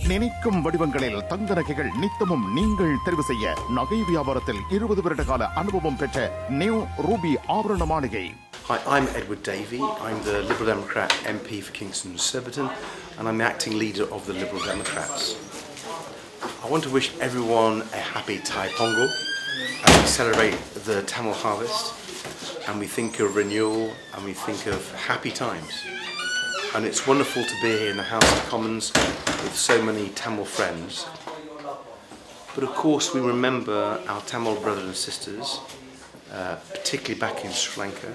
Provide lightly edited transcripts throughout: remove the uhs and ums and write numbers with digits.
நினைக்கும் வடிவங்களில் தங்க நகைகள் நித்தமும் நீங்கள் தெரிவு செய்ய நகை வியாபாரத்தில் 20 வருட கால அனுபவம் பெற்ற நியூ ரூபி ஆபரண மாளிகை. Hi, I'm Edward Davey. I'm the Liberal Democrat MP for Kingston and Surbiton, and I'm the acting leader of the Liberal Democrats. I want to wish everyone a happy Thai Pongal as we celebrate the Tamil harvest, and we think of renewal and we think of happy times. And it's wonderful to be here in the House of Commons with so many Tamil friends. But of course we remember our Tamil brothers and sisters, particularly back in Sri Lanka,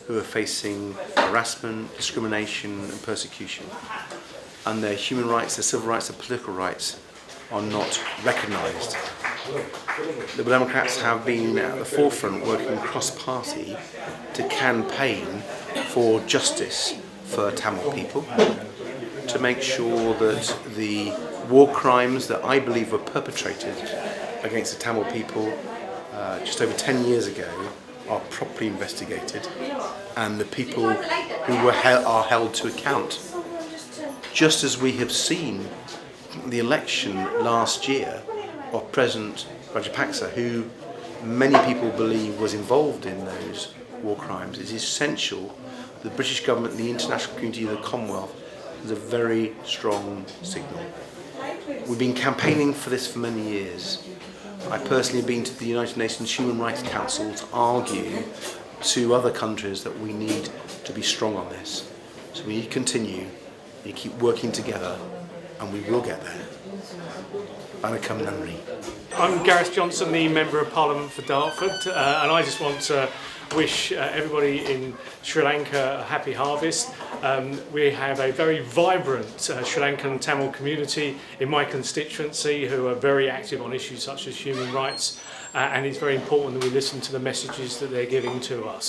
who are facing harassment, discrimination and persecution. And their human rights, their civil rights and political rights are not recognised. Liberal Democrats have been at the forefront working cross-party to campaign for justice for Tamil people, to make sure that the war crimes that I believe were perpetrated against the Tamil people just over 10 years ago are properly investigated, and the people who are held to account. Just as we have seen the election last year of President Rajapaksa, who many people believe was involved in those war crimes, it is essential the British government, the international community, the Commonwealth is a very strong signal. We've been campaigning for this for many years. I personally have been to the United Nations Human Rights Council to argue to other countries that we need to be strong on this. So we need to continue, we need to keep working together, and we will get there. Vanakkam Nandri. I'm Gareth Johnson, the Member of Parliament for Dartford, and I just want to wish everybody in Sri Lanka a happy harvest. We have a very vibrant Sri Lankan Tamil community in my constituency who are very active on issues such as human rights, and it's very important that we listen to the messages that they're giving to us.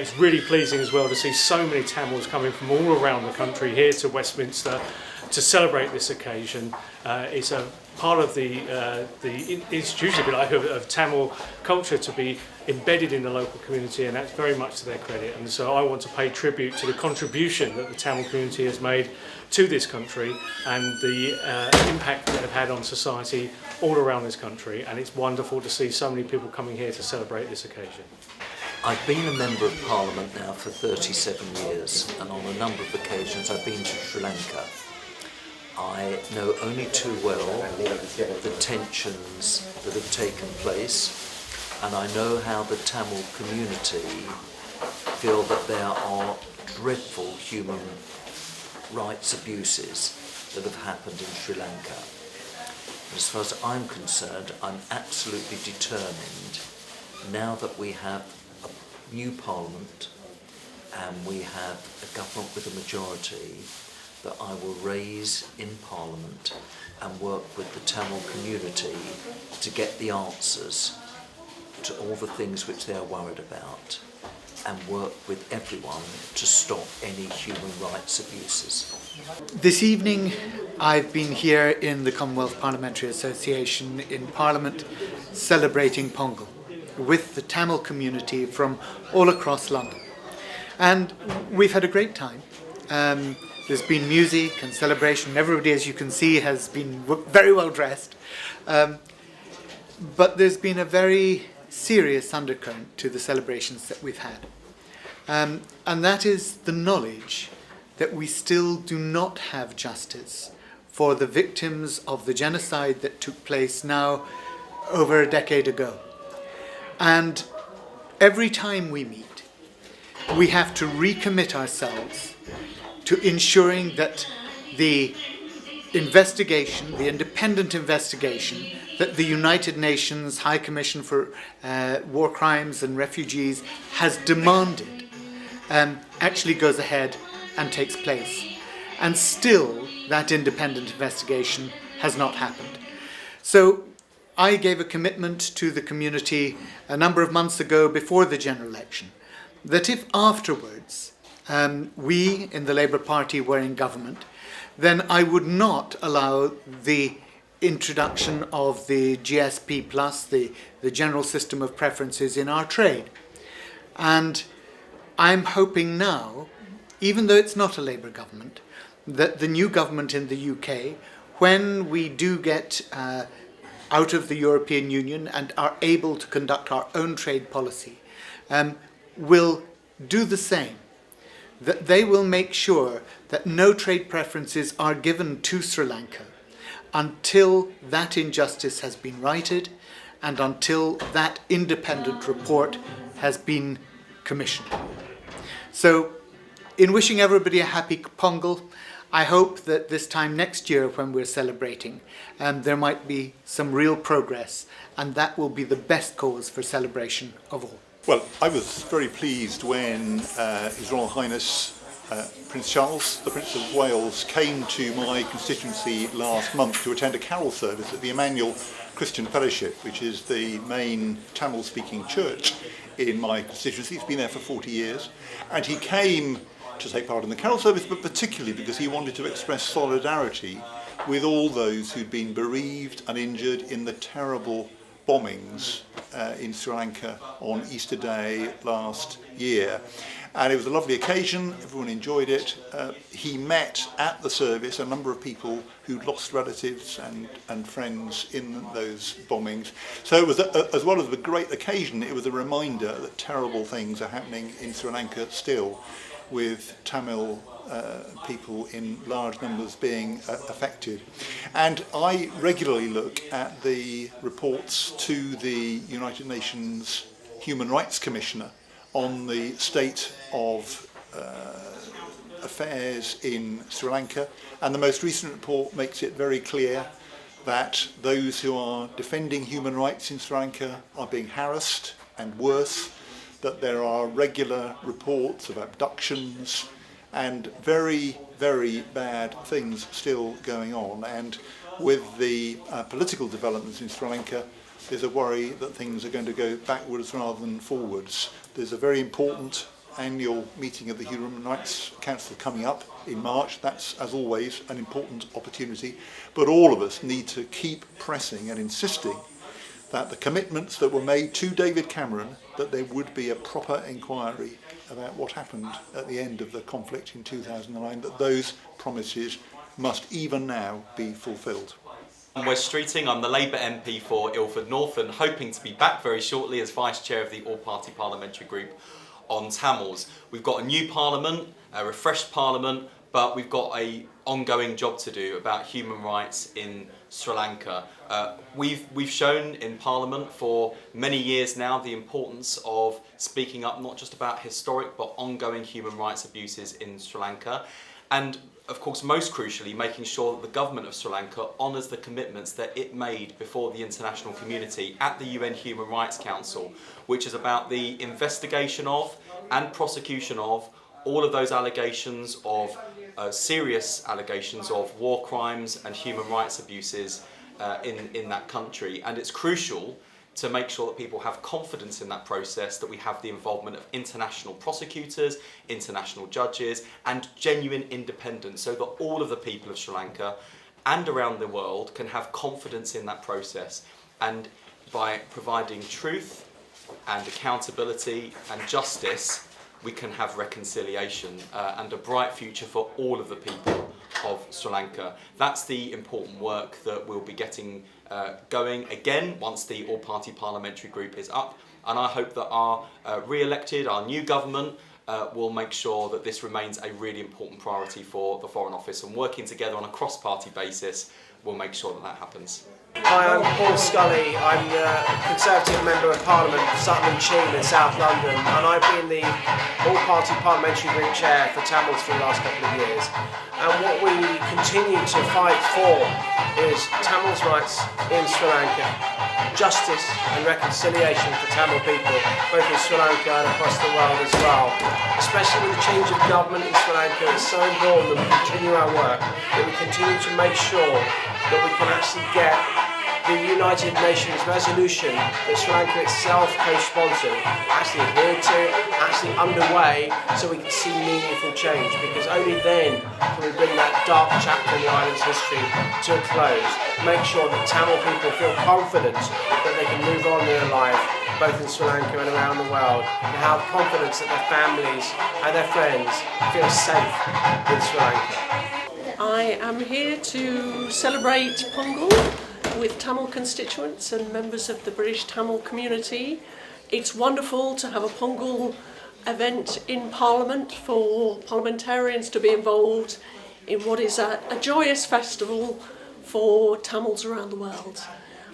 It's really pleasing as well to see so many Tamils coming from all around the country here to Westminster to celebrate this occasion. It's a part of the institution, if you like, of Tamil culture to be embedded in the local community, and that's very much to their credit. And so I want to pay tribute to the contribution that the Tamil community has made to this country and the impact that they've had on society all around this country. And it's wonderful to see so many people coming here to celebrate this occasion. I've been a Member of Parliament now for 37 years, and on a number of occasions I've been to Sri Lanka. I know only too well the tensions that have taken place, and I know how the Tamil community feel that there are dreadful human rights abuses that have happened in Sri Lanka. As far as I'm concerned, I'm absolutely determined, now that we have a new Parliament and we have a government with a majority, that I will raise in Parliament and work with the Tamil community to get the answers to all the things which they are worried about, and work with everyone to stop any human rights abuses. This evening I've been here in the Commonwealth Parliamentary Association in Parliament celebrating Pongal with the Tamil community from all across London, and we've had a great time. There's been music and celebration. Everybody, as you can see, has been very well dressed. But there's been a very serious undercurrent to the celebrations that we've had. And that is the knowledge that we still do not have justice for the victims of the genocide that took place now over a decade ago. And every time we meet, we have to recommit ourselves to ensuring that the investigation, the independent investigation that the United Nations High Commission for War Crimes and Refugees has demanded actually goes ahead and takes place. And still that independent investigation has not happened. So I gave a commitment to the community a number of months ago before the general election that if afterwards we in the Labour Party were in government, then I would not allow the introduction of the GSP Plus, the general system of preferences in our trade. And I'm hoping now, even though it's not a Labour government, that the new government in the UK when we do get out of the European Union and are able to conduct our own trade policy, will do the same. That they will make sure that no trade preferences are given to Sri Lanka until that injustice has been righted and until that independent report has been commissioned. So, in wishing everybody a happy Pongal, I hope that this time next year when we're celebrating, there might be some real progress, and that will be the best cause for celebration of all. Well, I was very pleased when His Royal Highness Prince Charles, the Prince of Wales, came to my constituency last month to attend a carol service at the Emmanuel Christian Fellowship, which is the main Tamil-speaking church in my constituency. He's been there for 40 years. And he came to take part in the carol service, but particularly because he wanted to express solidarity with all those who'd been bereaved and injured in the terrible bombings in Sri Lanka on Easter Day last year. And it was a lovely occasion, everyone enjoyed it. He met at the service a number of people who'd lost relatives and friends in those bombings. So it was, as well as a great occasion, it was a reminder that terrible things are happening in Sri Lanka still, with Tamil people in large numbers being affected. And I regularly look at the reports to the United Nations Human Rights Commissioner on the state of affairs in Sri Lanka, and the most recent report makes it very clear that those who are defending human rights in Sri Lanka are being harassed, and worse, that there are regular reports of abductions and very, very bad things still going on. And with the political developments in Sri Lanka, there's a worry that things are going to go backwards rather than forwards. There's a very important annual meeting of the Human Rights Council coming up in March. That's, as always, an important opportunity. But all of us need to keep pressing and insisting that the commitments that were made to David Cameron, that there would be a proper inquiry about what happened at the end of the conflict in 2009, that those promises must even now be fulfilled. I'm Wes Streeting, I'm the Labour MP for Ilford North and hoping to be back very shortly as Vice Chair of the All-Party Parliamentary Group on Tamils. We've got a new Parliament, a refreshed Parliament, but we've got an ongoing job to do about human rights in Sri Lanka. We've shown in Parliament for many years now the importance of speaking up not just about historic but ongoing human rights abuses in Sri Lanka, and of course most crucially making sure that the government of Sri Lanka honours the commitments that it made before the international community at the UN Human Rights Council, which is about the investigation of and prosecution of all of those allegations of serious allegations of war crimes and human rights abuses in that country. And it's crucial to make sure that people have confidence in that process, that we have the involvement of international prosecutors, international judges, and genuine independence, so that all of the people of Sri Lanka and around the world can have confidence in that process. And by providing truth and accountability and justice, we can have reconciliation and a bright future for all of the people of Sri Lanka. That's the important work that we'll be getting going again once the All-Party Parliamentary Group is up, and I hope that our re-elected, our new government will make sure that this remains a really important priority for the Foreign Office, and working together on a cross-party basis will make sure that that happens. Hi, I'm Paul Scully. I'm the Conservative Member of Parliament for Sutton and Cheam in South London, and I've been the All-Party Parliamentary Group Chair for Tamils for the last couple of years. And what we continue to fight for is Tamils' rights in Sri Lanka, justice and reconciliation for Tamil people, both in Sri Lanka and across the world as well. Especially with the change of government in Sri Lanka, it's so important that we continue our work, that we continue to make sure that we can actually get the United Nations resolution that Sri Lanka itself co-sponsored actually adhered to, actually underway, so we can see meaningful change, because only then can we bring that dark chapter in the island's history to a close, make sure that Tamil people feel confident that they can move on in their life, both in Sri Lanka and around the world, and have confidence that their families and their friends feel safe in Sri Lanka. I am here to celebrate Pongal with Tamil constituents and members of the British Tamil community. It's wonderful to have a Pongal event in Parliament for parliamentarians to be involved in what is a joyous festival for Tamils around the world.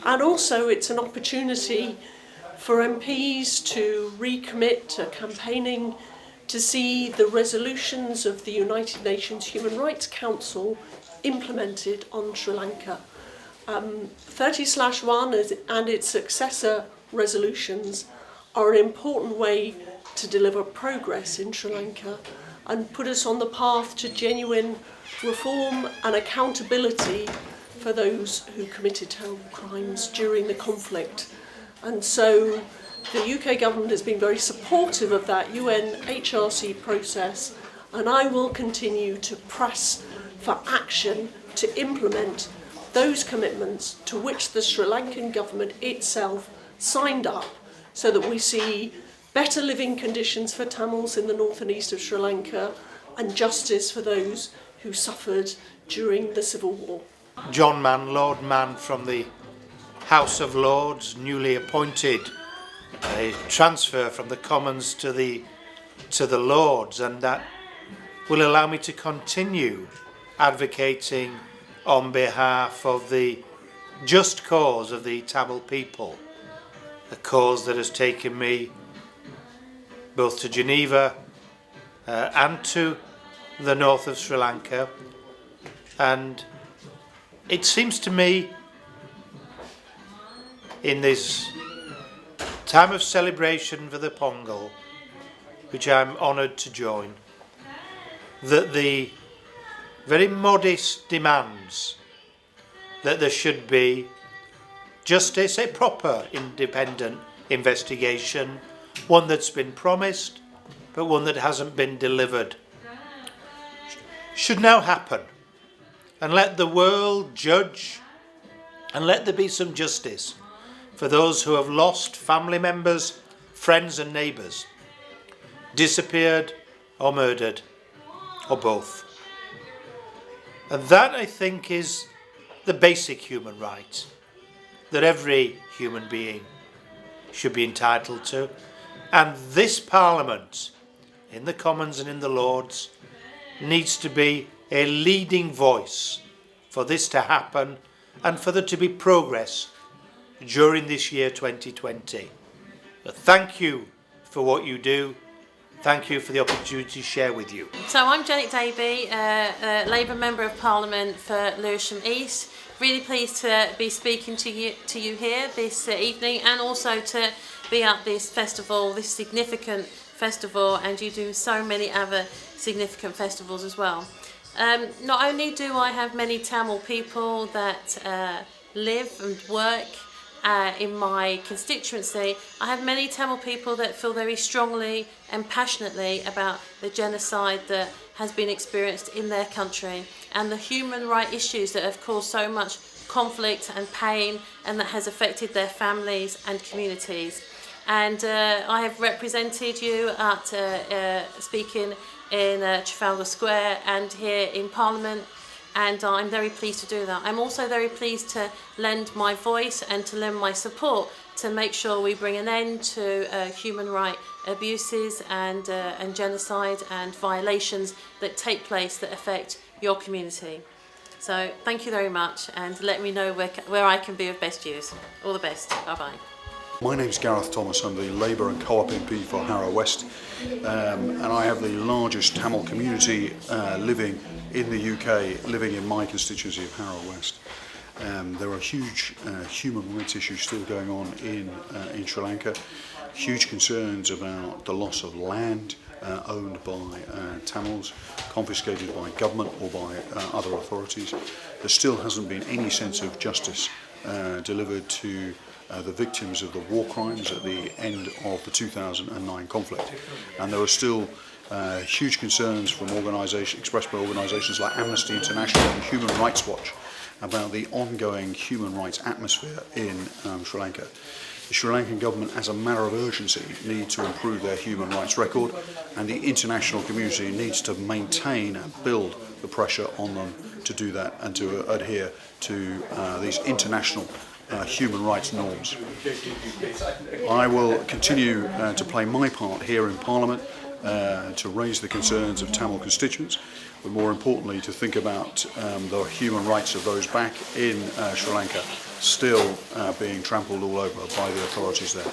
And also it's an opportunity for MPs to recommit to campaigning to see the resolutions of the United Nations Human Rights Council implemented on Sri Lanka. 30/1 and its successor resolutions are an important way to deliver progress in Sri Lanka and put us on the path to genuine reform and accountability for those who committed terrible crimes during the conflict. And so the UK government has been very supportive of that UN HRC process, and I will continue to press for action to implement those commitments to which the Sri Lankan government itself signed up, so that we see better living conditions for Tamils in the north and east of Sri Lanka and justice for those who suffered during the Civil War. John Mann, Lord Mann from the House of Lords, newly appointed, a transfer from the Commons to the Lords, and that will allow me to continue advocating on behalf of the just cause of the Tamil people, a cause that has taken me both to Geneva and to the north of Sri Lanka. And it seems to me, in this time of celebration for the Pongal, which I'm honoured to join, that the very modest demands that there should be justice, a proper independent investigation, one that's been promised but one that hasn't been delivered, should now happen, and let the world judge, and let there be some justice for those who have lost family members, friends and neighbours, disappeared or murdered, or both. And that, I think, is the basic human right that every human being should be entitled to. And this Parliament, in the Commons and in the Lords, needs to be a leading voice for this to happen and for there to be progress during this year 2020. But thank you for what you do. Thank you for the opportunity to share with you. So I'm Janet Davey, a Labour Member of Parliament for Lewisham East. Really pleased to be speaking to you here this evening, and also to be at this festival, this significant festival, and you do so many other significant festivals as well. Not only do I have many Tamil people that live and work in my constituency, I have many Tamil people that feel very strongly and passionately about the genocide that has been experienced in their country and the human rights issues that have caused so much conflict and pain and that has affected their families and communities. And I have represented you at speaking in Trafalgar Square and here in Parliament, and I'm very pleased to do that. I'm also very pleased to lend my voice and to lend my support to make sure we bring an end to human rights abuses and genocide and violations that take place that affect your community. So thank you very much, and let me know where I can be of best use. All the best. Bye-bye. My name's Gareth Thomas. I'm the Labour and Co-op MP for Harrow West, and I have the largest Tamil community living in the UK, living in my constituency of Harrow West. There are huge human rights issues still going on in Sri Lanka, huge concerns about the loss of land owned by Tamils, confiscated by government or by other authorities. There still hasn't been any sense of justice delivered to the victims of the war crimes at the end of the 2009 conflict, and there are still huge concerns from expressed by organisations like Amnesty International and Human Rights Watch about the ongoing human rights atmosphere in Sri Lanka. The Sri Lankan government, as a matter of urgency, need to improve their human rights record, and the international community needs to maintain and build the pressure on them to do that and to adhere to these international human rights norms. I will continue to play my part here in Parliament to raise the concerns of Tamil constituents, but more importantly to think about the human rights of those back in Sri Lanka still being trampled all over by the authorities there.